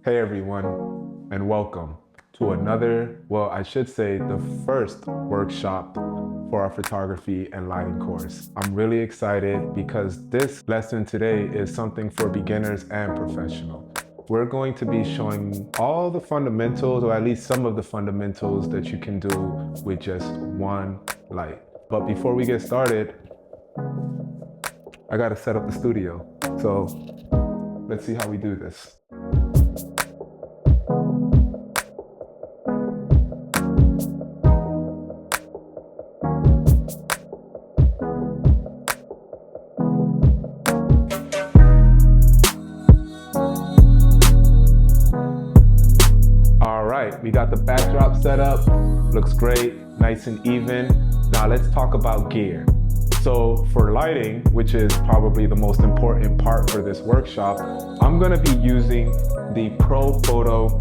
Hey everyone, and welcome to another, well, I should say the first workshop for our photography and lighting course. I'm really excited because this lesson today is something for beginners and professional. We're going to be showing all the fundamentals, or at least some of the fundamentals that you can do with just one light. But before we get started, I gotta set up the studio. So let's see how we do this. We got the backdrop set up, looks great, nice and even. Now let's talk about gear. So for lighting, which is probably the most important part for this workshop, I'm gonna be using the ProPhoto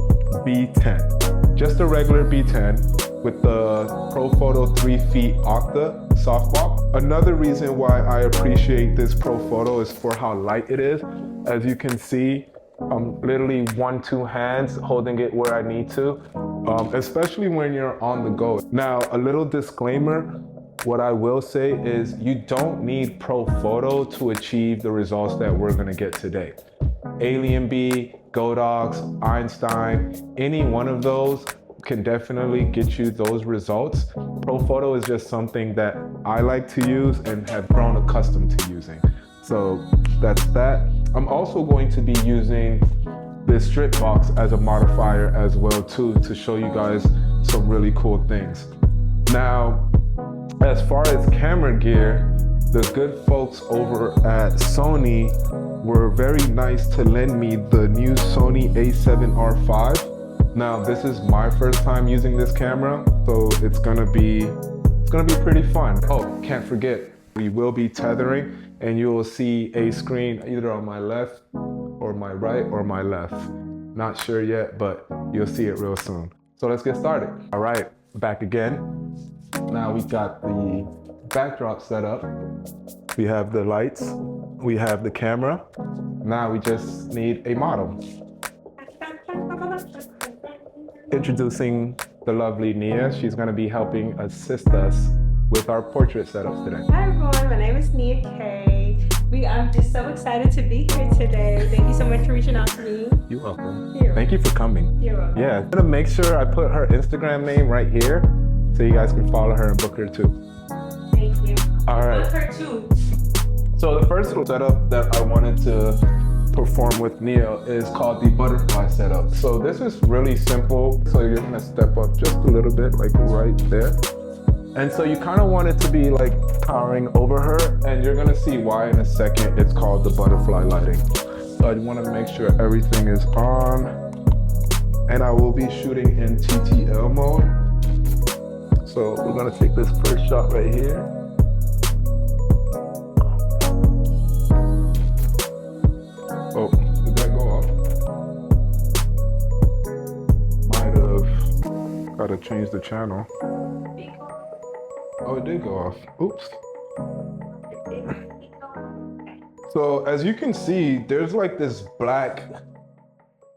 B10. Just a regular B10 with the ProPhoto 3 feet Octa softbox. Another reason why I appreciate this ProPhoto is for how light it is. As you can see, I'm literally 1-2 hands holding it where I need to, especially when you're on the go. Now, a little disclaimer, what I will say is you don't need ProPhoto to achieve the results that we're gonna get today. Alien Bee, Godox, Einstein, any one of those can definitely get you those results. ProPhoto is just something that I like to use and have grown accustomed to using. So that's that. I'm also going to be using this strip box as a modifier as well too, to show you guys some really cool things. Now, as far as camera gear, the good folks over at Sony were very nice to lend me the new Sony a7R5. Now, this is my first time using this camera, so it's gonna be pretty fun. Oh, can't forget, we will be tethering, and you will see a screen either on my left or my right or my left. Not sure yet, but you'll see it real soon. So let's get started. All right, back again. Now we got the backdrop set up. We have the lights, we have the camera. Now we just need a model. Introducing the lovely Nia. She's gonna be helping assist us with our portrait setups today. Hi everyone, my name is Nia K. I'm just so excited to be here today. Thank you so much for reaching out to me. You're welcome. Thank you for coming. You're welcome. Yeah, I'm gonna make sure I put her Instagram name right here so you guys can follow her and book her too. Thank you. All right. Book her too. So the first setup that I wanted to perform with Nia is called the butterfly setup. So this is really simple. So you're gonna step up just a little bit, like right there. And so you kind of want it to be like towering over her, and you're gonna see why in a second. It's called the butterfly lighting. So I want to make sure everything is on, and I will be shooting in TTL mode. So we're gonna take this first shot right here. Oh, did that go off? Might have gotta change the channel. Oh, it did go off. Oops. So as you can see, there's like this black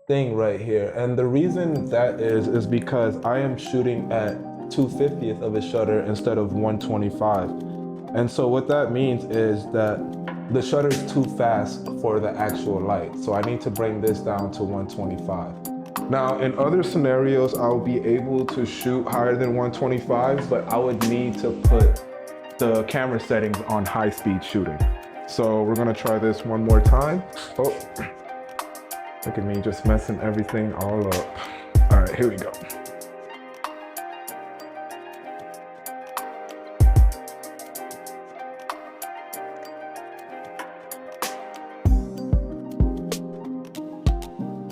thing right here. And the reason that is because I am shooting at 2/50th of a shutter instead of 125. And so what that means is that the shutter is too fast for the actual light. So I need to bring this down to 125. Now, in other scenarios, I'll be able to shoot higher than 125, but I would need to put the camera settings on high speed shooting. So we're gonna try this one more time. Oh, look at me just messing everything all up. All right, here we go.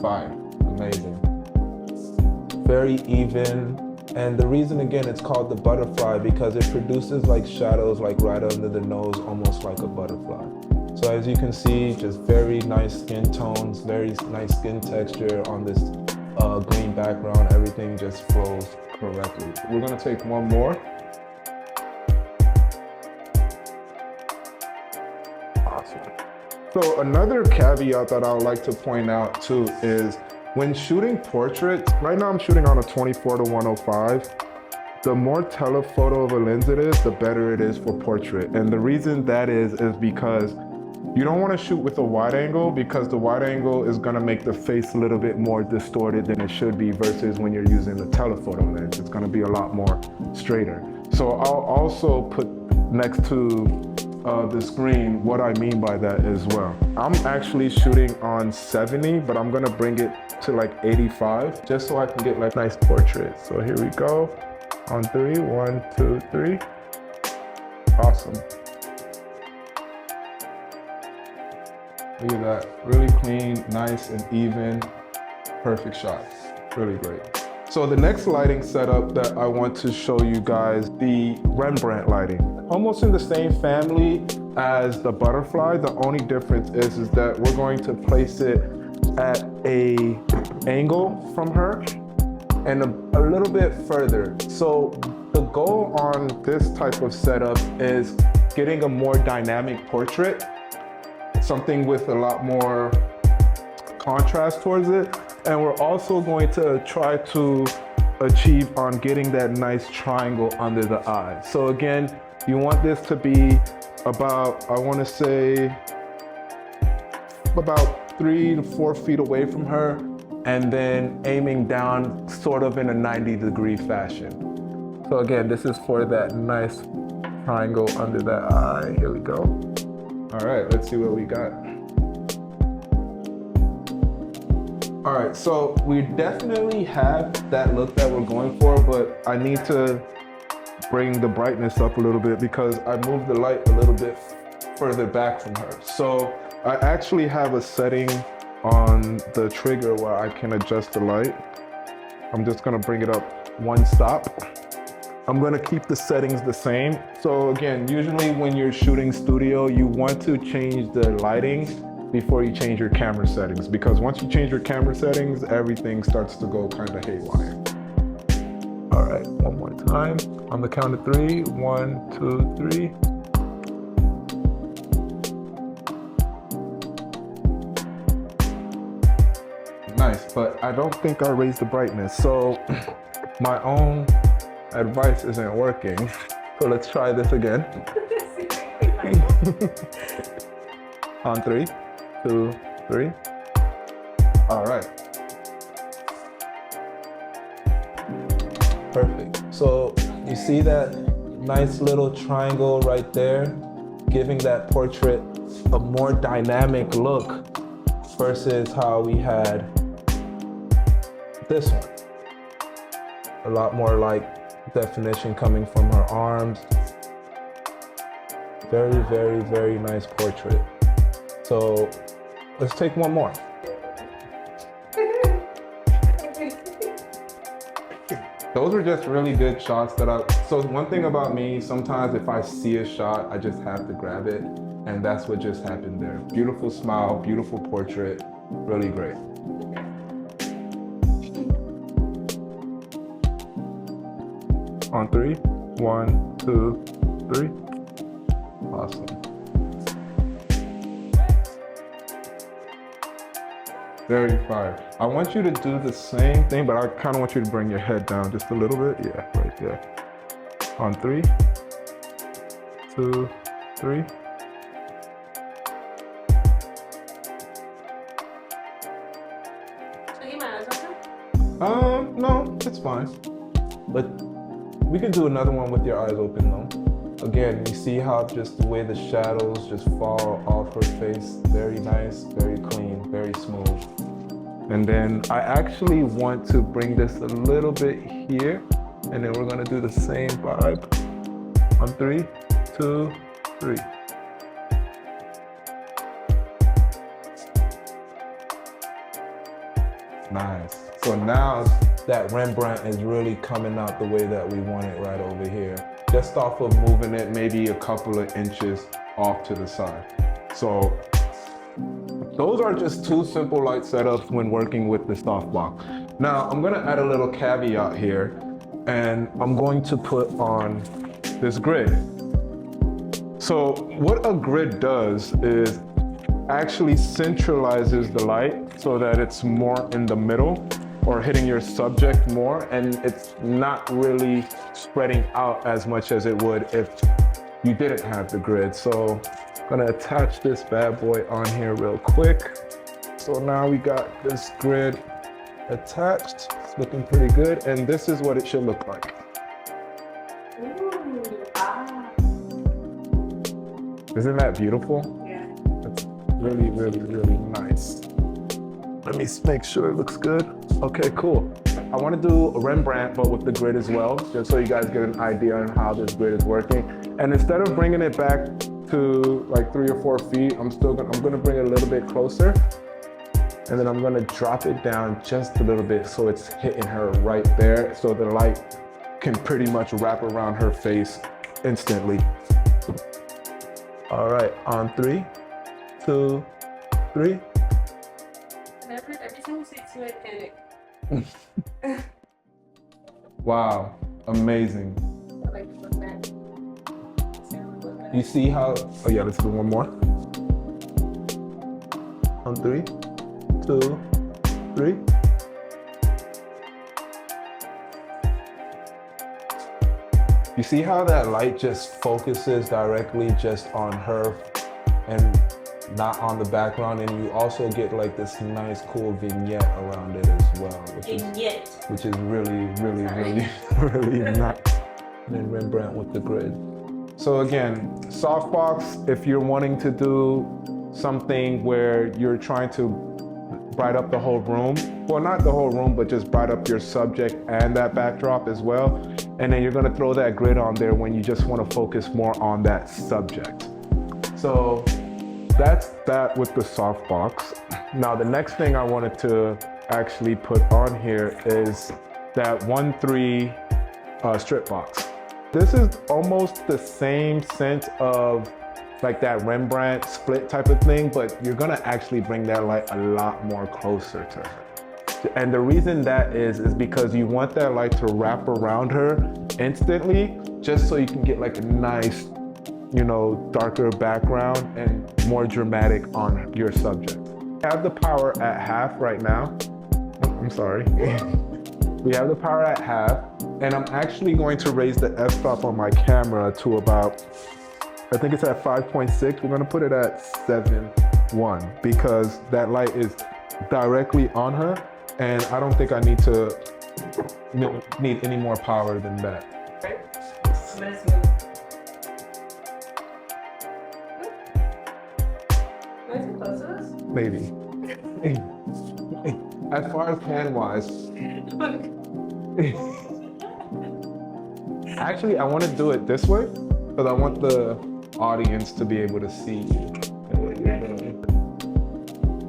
Fire, amazing. Very even, and the reason again it's called the butterfly because it produces like shadows like right under the nose, almost like a butterfly. So as you can see, just very nice skin tones, very nice skin texture on this green background. Everything just flows correctly. We're gonna take one more. Awesome. So another caveat that I would like to point out too is when shooting portraits, right now I'm shooting on a 24-105. The more telephoto of a lens it is, the better it is for portrait. And the reason that is because you don't want to shoot with a wide angle, because the wide angle is going to make the face a little bit more distorted than it should be versus when you're using the telephoto lens. It's going to be a lot more straighter. So I'll also put next to the screen what I mean by that as well. I'm actually shooting on 70, but I'm going to bring it to like 85 just so I can get like nice portraits. So here we go. On 3, 1, 2, 3. Awesome. Look at that, really clean, nice and even, perfect shot, really great. So the next lighting setup that I want to show you guys, the Rembrandt lighting. Almost in the same family as the butterfly, the only difference is that we're going to place it at a angle from her and a little bit further. So the goal on this type of setup is getting a more dynamic portrait, something with a lot more contrast towards it. And we're also going to try to achieve on getting that nice triangle under the eye. So again, you want this to be about, I want to say, about 3 to 4 feet away from her, and then aiming down sort of in a 90-degree fashion. So again, this is for that nice triangle under that eye. Here we go. All right, let's see what we got. All right, so we definitely have that look that we're going for, but I need to bring the brightness up a little bit because I moved the light a little bit further back from her. So I actually have a setting on the trigger where I can adjust the light. I'm just gonna bring it up 1 stop. I'm gonna keep the settings the same. So again, usually when you're shooting studio, you want to change the lighting before you change your camera settings, because once you change your camera settings, everything starts to go kind of haywire. All right, one more time. On the count of 3, 1, 2, 3. Nice, but I don't think I raised the brightness. So my own advice isn't working. So let's try this again. On 3, 2, 3. All right. Perfect. So you see that nice little triangle right there, giving that portrait a more dynamic look versus how we had this one. A lot more like definition coming from her arms. Very, very, very nice portrait. So let's take one more. Those are just really good shots so one thing about me, sometimes if I see a shot, I just have to grab it. And that's what just happened there. Beautiful smile, beautiful portrait, really great. On 3, 1, 2, 3. Awesome. Very fire. I want you to do the same thing, but I kind of want you to bring your head down just a little bit. Yeah, right there. On 3, 2, 3. So you my eyes open? No, it's fine. But we can do another one with your eyes open though. Again, you see how just the way the shadows just fall off her face. Very nice, very clean, very smooth. And then I actually want to bring this a little bit here, and then we're gonna do the same vibe. On 3, 2, 3. Nice. So now that Rembrandt is really coming out the way that we want it right over here. Just off of moving it maybe a couple of inches off to the side. So those are just 2 simple light setups when working with the softbox. Now I'm gonna add a little caveat here, and I'm going to put on this grid. So what a grid does is actually centralizes the light so that it's more in the middle or hitting your subject more, and it's not really spreading out as much as it would if you didn't have the grid. So I'm gonna attach this bad boy on here real quick. So now we got this grid attached. It's looking pretty good, and this is what it should look like. Ooh, ah. Isn't that beautiful? Yeah. That's really, really, really nice. Let me make sure it looks good. Okay, cool. I want to do a Rembrandt, but with the grid as well, just so you guys get an idea on how this grid is working. And instead of bringing it back to like 3 or 4 feet, I'm gonna bring it a little bit closer, and then I'm gonna drop it down just a little bit so it's hitting her right there, so the light can pretty much wrap around her face instantly. All right, on 3, 2, 3. Every time you say two, I panic. Wow, amazing. I like to look back. You see how, oh yeah, let's do one more. On 3, 2, 3. You see how that light just focuses directly just on her and not on the background, and you also get like this nice cool vignette around it as well, which is really, really, really, really nice. And then Rembrandt with the grid. So again, softbox, if you're wanting to do something where you're trying to bright up the whole room, well, not the whole room, but just bright up your subject and that backdrop as well. And then you're gonna throw that grid on there when you just wanna focus more on that subject. So that's that with the softbox. Now, the next thing I wanted to actually put on here is that 1-3 strip box. This is almost the same sense of like that Rembrandt split type of thing, but you're gonna actually bring that light a lot more closer to her. And the reason that is because you want that light to wrap around her instantly, just so you can get like a nice, you know, darker background and more dramatic on your subject. We have the power at half right now. I'm sorry. We have the power at half, and I'm actually going to raise the f-stop on my camera to about, I think it's at 5.6. We're gonna put it at 7.1 because that light is directly on her, and I don't think I need any more power than that. Okay. Let's move. Want to close to us? Maybe. As far as pan-wise, actually, I want to do it this way because I want the audience to be able to see you.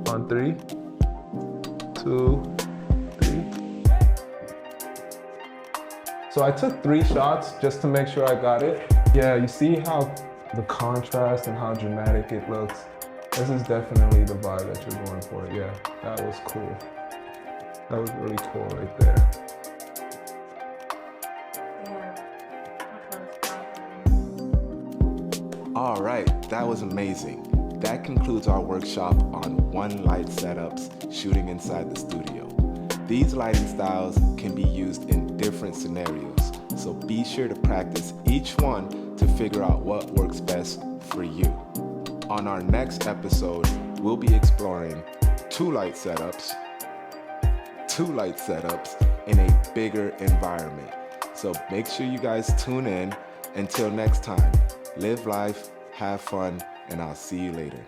On 3, 2, 3. So I took 3 shots just to make sure I got it. Yeah, you see how the contrast and how dramatic it looks. This is definitely the vibe that you're going for. Yeah, that was cool. That was really cool right there. All right, that was amazing. That concludes our workshop on one light setups shooting inside the studio. These lighting styles can be used in different scenarios, so be sure to practice each one to figure out what works best for you. On our next episode, we'll be exploring two light setups in a bigger environment. So make sure you guys tune in. Until next time, live life, have fun, and I'll see you later.